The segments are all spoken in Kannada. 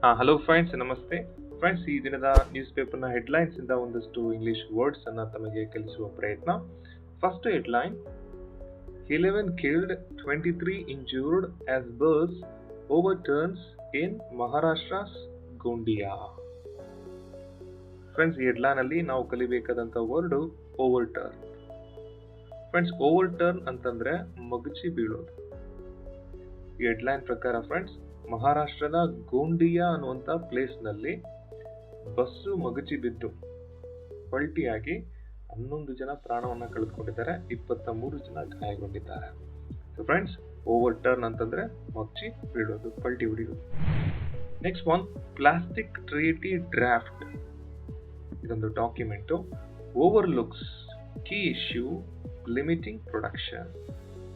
ಹಲೋ ಫ್ರೆಂಡ್ಸ್, ನಮಸ್ತೆ ಫ್ರೆಂಡ್ಸ್. ಈ ದಿನದ ನ್ಯೂಸ್ ಪೇಪರ್ನ ಹೆಡ್ಲೈನ್ಸ್ ಇಂದ ಒಂದಷ್ಟು ಇಂಗ್ಲಿಷ್ ವರ್ಡ್ಸ್ ಅನ್ನ ತಮಗೆ ಕಲಿಸುವ ಪ್ರಯತ್ನ. First headline: 11 killed, 23 injured as bus overturns in Maharashtra's Gondia. Friends, ಈ ಹೆಡ್ಲೈನ್ ಅಲ್ಲಿ ನಾವು ಕಲಿಬೇಕಾದಂತ ವರ್ಡ್ ಓವರ್ಟರ್ನ್. ಫ್ರೆಂಡ್ಸ್, ಓವರ್ಟರ್ನ್ ಅಂತಂದ್ರೆ ಮಗುಚಿ ಬೀಳೋದು. ಈ ಹೆಡ್ಲೈನ್ ಪ್ರಕಾರ ಫ್ರೆಂಡ್ಸ್, ಮಹಾರಾಷ್ಟ್ರದ ಗೋಂಡಿಯಾ ಅನ್ನುವಂತ ಪ್ಲೇಸ್ ನಲ್ಲಿ ಬಸ್ಸು ಮಗುಚಿ ಬಿದ್ದು ಪಲ್ಟಿಯಾಗಿ 11 ಜನ ಪ್ರಾಣವನ್ನ ಕಳೆದುಕೊಂಡಿದ್ದಾರೆ, 23 ಜನ ಗಾಯಗೊಂಡಿದ್ದಾರೆ. ಸೊ ಫ್ರೆಂಡ್ಸ್, ಓವರ್ ಟರ್ನ್ ಅಂತಂದ್ರೆ ಮಗುಚಿ ಬೀಳೋದು, ಪಲ್ಟಿ ಹೊಡೆಯೋದು. Next one, plastic treaty draft. ಇದೊಂದು document overlooks key issue limiting production.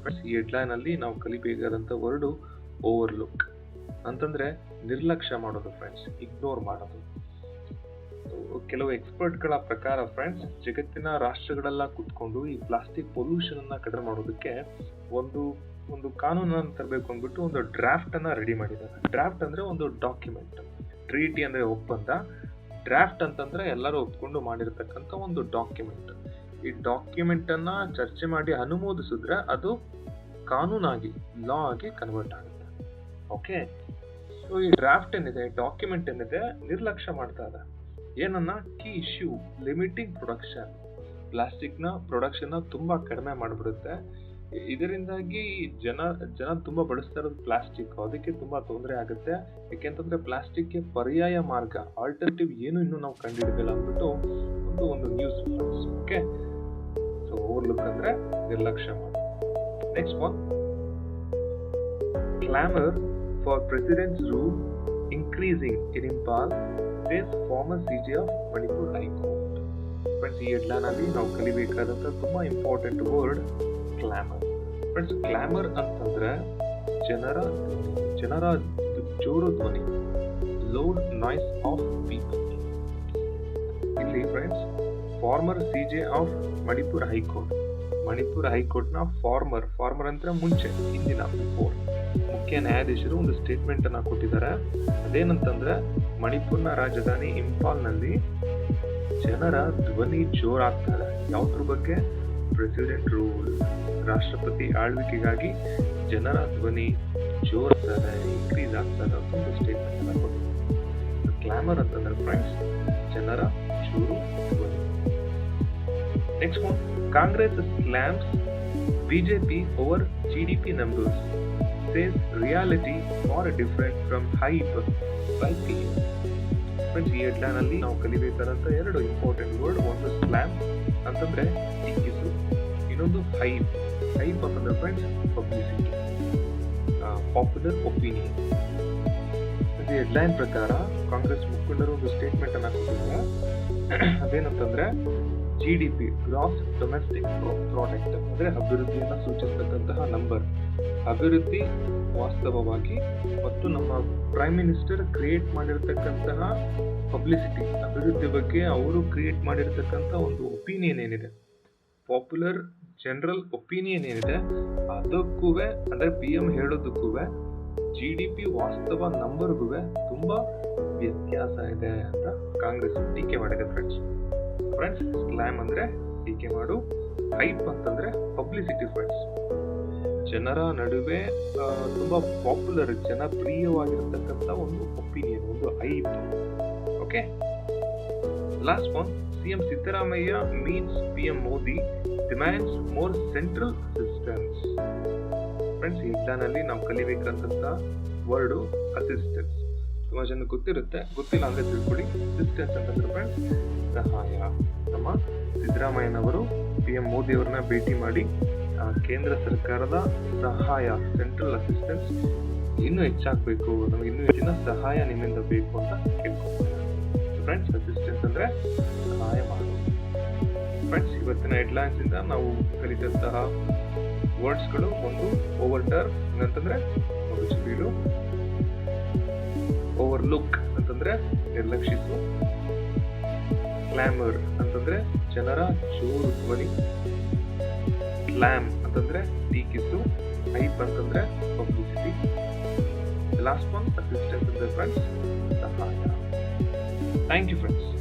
Friends, ಈ ಹೆಡ್ಲೈನ್ ಅಲ್ಲಿ ನಾವು ಕಲಿಬೇಕಾದಂತ ವರ್ಡ್ ಓವರ್ಲುಕ್ ಅಂತಂದ್ರೆ ನಿರ್ಲಕ್ಷ್ಯ ಮಾಡೋದು ಫ್ರೆಂಡ್ಸ್, ಇಗ್ನೋರ್ ಮಾಡೋದು. ಕೆಲವು ಎಕ್ಸ್ಪರ್ಟ್ಗಳ ಪ್ರಕಾರ ಫ್ರೆಂಡ್ಸ್, ಜಗತ್ತಿನ ರಾಷ್ಟ್ರಗಳೆಲ್ಲ ಕುತ್ಕೊಂಡು ಈ ಪ್ಲಾಸ್ಟಿಕ್ ಪೊಲ್ಯೂಷನ್ ಅನ್ನ ಕಡಿಮೆ ಮಾಡೋದಕ್ಕೆ ಒಂದು ಕಾನೂನನ್ನು ತರಬೇಕು ಅಂದ್ಬಿಟ್ಟು ಒಂದು ಡ್ರಾಫ್ಟ್ ಅನ್ನ ರೆಡಿ ಮಾಡಿದ್ದಾರೆ. ಡ್ರಾಫ್ಟ್ ಅಂದ್ರೆ ಒಂದು ಡಾಕ್ಯುಮೆಂಟ್, ಟ್ರೀಟಿ ಅಂದ್ರೆ ಒಪ್ಪಂದ, ಡ್ರಾಫ್ಟ್ ಅಂತಂದ್ರೆ ಎಲ್ಲರೂ ಒಪ್ಕೊಂಡು ಮಾಡಿರ್ತಕ್ಕಂಥ ಒಂದು ಡಾಕ್ಯುಮೆಂಟ್. ಈ ಡಾಕ್ಯುಮೆಂಟ್ ಅನ್ನ ಚರ್ಚೆ ಮಾಡಿ ಅನುಮೋದಿಸಿದ್ರೆ ಅದು ಕಾನೂನಾಗಿ, ಲಾ ಆಗಿ ಕನ್ವರ್ಟ್ ಆಗುತ್ತೆ. ಓಕೆ, ಸೊ ಈ ಡ್ರಾಫ್ಟ್ ಏನಿದೆ, ಡಾಕ್ಯುಮೆಂಟ್ ಏನಿದೆ, ನಿರ್ಲಕ್ಷ್ಯ ಮಾಡ್ತಾ ಇದೆ. ಏನನ್ನ? Key issue limiting production. Plastic ನ ಪ್ರೊಡಕ್ಷನ್ ತುಂಬಾ ಕಡಿಮೆ ಮಾಡಿಬಿಡುತ್ತೆ. ಇದರಿಂದಾಗಿ ಜನ ತುಂಬಾ ಬಳಸ್ತಾ ಇರೋದು ಪ್ಲಾಸ್ಟಿಕ್, ಅದಕ್ಕೆ ತುಂಬಾ ತೊಂದರೆ ಆಗುತ್ತೆ. ಯಾಕೆಂತಂದ್ರೆ ಪ್ಲಾಸ್ಟಿಕ್ಗೆ ಪರ್ಯಾಯ ಮಾರ್ಗ, ಆಲ್ಟರ್ನೇಟಿವ್ ಏನು ಇನ್ನೂ ನಾವು ಕಂಡುಹಿಡಿದಿಲ್ಲ ಅಂದ್ಬಿಟ್ಟು ಒಂದು ನ್ಯೂಸ್. ಓಕೆ, ಸೊ ಓವರ್ಲುಕ್ ಅಂದ್ರೆ ನಿರ್ಲಕ್ಷ್ಯ ಮಾಡೋದು. Next one, clamor for president's rule increasing in Impal, says former CJ of Manipur High Court. Friends, ಈ ಹೆಡ್ಲೈನ್ ಅಲ್ಲಿ ನಾವು ಕಲಿಬೇಕಾದಂತ ತುಂಬಾ ಇಂಪಾರ್ಟೆಂಟ್ ವರ್ಡ್ ಕ್ಲಾಮರ್. ಫ್ರೆಂಡ್ಸ್, ಕ್ಲಾಮರ್ ಅಂತಂದ್ರೆ ಜನರ ಜೋರು ಧ್ವನಿ, ಲೌಡ್ ನಾಯ್ಸ್ ಆಫ್ ಪೀಪಲ್. ಇಲ್ಲಿ friends, farmer CJ of Manipur high court, Manipur high court ನ ಫಾರ್ಮರ್ ಅಂದ್ರೆ ಮುಂಚೆ, ಹಿಂದಿನ ಮುಖ್ಯ ನ್ಯಾಯಾಧೀಶರು ಒಂದು ಸ್ಟೇಟ್ಮೆಂಟ್ ಅನ್ನ ಕೊಟ್ಟಿದ್ದಾರೆ. ಅದೇನಂತಂದ್ರೆ, ಮಣಿಪುರ್ನ ರಾಜಧಾನಿ ಇಂಫಾಲ್ ನಲ್ಲಿ ಜನರ ಧ್ವನಿ ಜೋರಾಗ್ತಾರೆ. ಯಾವ್ದ್ರ ಬಗ್ಗೆ? ಪ್ರೆಸಿಡೆಂಟ್ ರೂಲ್, ರಾಷ್ಟ್ರಪತಿ ಆಳ್ವಿಕೆಗಾಗಿ ಜನರ ಧ್ವನಿ ಜೋರಾಗ್ತದೆ, ಇನ್ಕ್ರೀಸ್ ಆಗ್ತದೆ ಅಂತ ಒಂದು ಸ್ಟೇಟ್ಮೆಂಟ್ ಅನ್ನ ಕೊಟ್ಟಿದ್ದಾರೆ. ಕ್ಲಾಮರ್ ಅಂತಂದ್ರೆ ಫ್ರೆಂಡ್ಸ್, ಜನರ ಜೋರು ಧ್ವನಿ. Next one, Congress slams BJP over GDP numbers, says reality far different from hype by PM. Friends, ಈ ಹೆಡ್ಲೈನ್ ಅಲ್ಲಿ ನಾವು ಕಲಿಬೇಕಾದಂತ ಎರಡು ಇಂಪಾರ್ಟೆಂಟ್ ವರ್ಡ್. ಒಂದು ಸ್ಲ್ಯಾಮ್ ಅಂತಂದ್ರೆ ಟೀಕಿಸು, ಇನ್ನೊಂದು ಹೈಪ್. ಹೈಪ್ ಅಂತಂದ್ರೆ ಫ್ರೆಂಡ್ಸ್ ಪಬ್ಲಿಸಿಟಿ, ಪಾಪ್ಯುಲರ್ ಒಪಿನಿಯನ್. ಈ ಹೆಡ್ಲೈನ್ ಪ್ರಕಾರ ಕಾಂಗ್ರೆಸ್ ಮುಖಂಡರು ಒಂದು ಸ್ಟೇಟ್ಮೆಂಟ್ ಅನ್ನ ಕೊಟ್ಟಿದ್ದಾರೆ. ಅದೇನಂತಂದ್ರೆ, GDP ಗ್ರಾಸ್ ಡೊಮೆಸ್ಟಿಕ್ ಪ್ರಾಡಕ್ಟ್ ಅಂದ್ರೆ ಅಭಿವೃದ್ಧಿಯನ್ನ ಸೂಚಿಸತಕ್ಕಂತಹ ನಂಬರ್, ಅಭಿವೃದ್ಧಿ ವಾಸ್ತವವಾಗಿ, ಮತ್ತು ನಮ್ಮ ಪ್ರೈಮ್ ಮಿನಿಸ್ಟರ್ ಕ್ರಿಯೇಟ್ ಮಾಡಿರ್ತಕ್ಕಂತಹ ಪಬ್ಲಿಸಿಟಿ, ಅಭಿವೃದ್ಧಿ ಬಗ್ಗೆ ಅವರು ಕ್ರಿಯೇಟ್ ಮಾಡಿರ್ತಕ್ಕಂಥ ಒಂದು ಒಪಿನಿಯನ್ ಏನಿದೆ, ಪಾಪ್ಯುಲರ್ ಜನರಲ್ ಒಪಿನಿಯನ್ ಏನಿದೆ, ಅದಕ್ಕೂ ಅಂದ್ರೆ PM ಹೇಳೋದಕ್ಕೂ GDP ವಾಸ್ತವ ನಂಬರ್ಗೂ ತುಂಬಾ ವ್ಯತ್ಯಾಸ ಇದೆ ಅಂತ ಕಾಂಗ್ರೆಸ್ ಟೀಕೆ ಮಾಡಿದೆ. ಫ್ರೆಂಡ್ಸ್, ಸ್ಲ್ಯಾಮ್ ಅಂದ್ರೆ ಟೀಕೆ ಮಾಡು, ಹೈಪ್ ಅಂತಂದ್ರೆ ಪಬ್ಲಿಸಿಟಿ. ಫ್ರೆಂಡ್ಸ್, ಜನರ ನಡುವೆ ತುಂಬಾ ಪಾಪ್ಯುಲರ್, ಜನಪ್ರಿಯವಾಗಿರ್ತಕ್ಕಂಥ ಒಂದು ಒಪಿನಿಯನ್, ಒಂದು hype. Okay, last one, CM Siddaramaiah means PM Modi demands more central assistance. Friends, ಈ ಹೆಡ್ಲೈನ್ ಅಲ್ಲಿ ನಾವು ಕಲಿಬೇಕಂತ ವರ್ಡ್ ಅಸಿಸ್ಟೆನ್ಸ್. ತುಂಬಾ ಜನ ಗೊತ್ತಿರುತ್ತೆ, ಗೊತ್ತಿಲ್ಲ ಅಂದ್ರೆ ತಿಳ್ಕೊಳ್ಳಿ. ಅಸಿಸ್ಟೆನ್ಸ್ ಅಂತಂದ್ರೆ ಫ್ರೆಂಡ್ಸ್ ಸಹಾಯ. ನಮ್ಮ ಸಿದ್ದರಾಮಯ್ಯನವರು PM ಮೋದಿ ಅವರನ್ನ ಭೇಟಿ ಮಾಡಿ ಕೇಂದ್ರ ಸರ್ಕಾರದ ಸಹಾಯ, ಸೆಂಟ್ರಲ್ ಅಸಿಸ್ಟೆನ್ಸ್ ಇನ್ನೂ ಹೆಚ್ಚಾಗಬೇಕು, ನಮಗೆ ಇನ್ನೂ ಹೆಚ್ಚಿನ ಸಹಾಯ ನಿಮ್ಮಿಂದ ಬೇಕು ಅಂತ ಕೇಳ್ಕೊಳ್ತಾರೆ. ಫ್ರೆಂಡ್ಸ್, ಅಸಿಸ್ಟೆನ್ಸ್ ಅಂದ್ರೆ ಸಹಾಯ ಮಾಡೋದು. ಫ್ರೆಂಡ್ಸ್, ಇವತ್ತಿನ ಹೆಡ್ಲೈನ್ಸ್ ಇಂದ ನಾವು ಕಲಿತಂತಹ ವರ್ಡ್ಸ್ಗಳು: ಒಂದು ಓವರ್ಟರ್ನ್ ಅಂತಂದ್ರೆ ಮಗುಚಿ ಬೀಳು, ಓವರ್ಲುಕ್ ಅಂತಂದ್ರೆ ನಿರ್ಲಕ್ಷಿಸು, ಕ್ಲಾಮರ್ ಅಂತಂದ್ರೆ ಜನರ ಜೋರು ಧ್ವನಿ, ಸ್ಲ್ಯಾಮ್ ಅಂತಂದ್ರೆ ಟೀಕಿಸು, ಹೈಪ್ ಅಂತಂದ್ರೆ ಪಬ್ಲಿಸಿಟಿ, ಲಾಸ್ಟ್ ಒನ್ ಅಸಿಸ್ಟೆನ್ಸ್ ಅಂದ್ರೆ ಫ್ರೆಂಡ್ಸ್ Thank you, friends.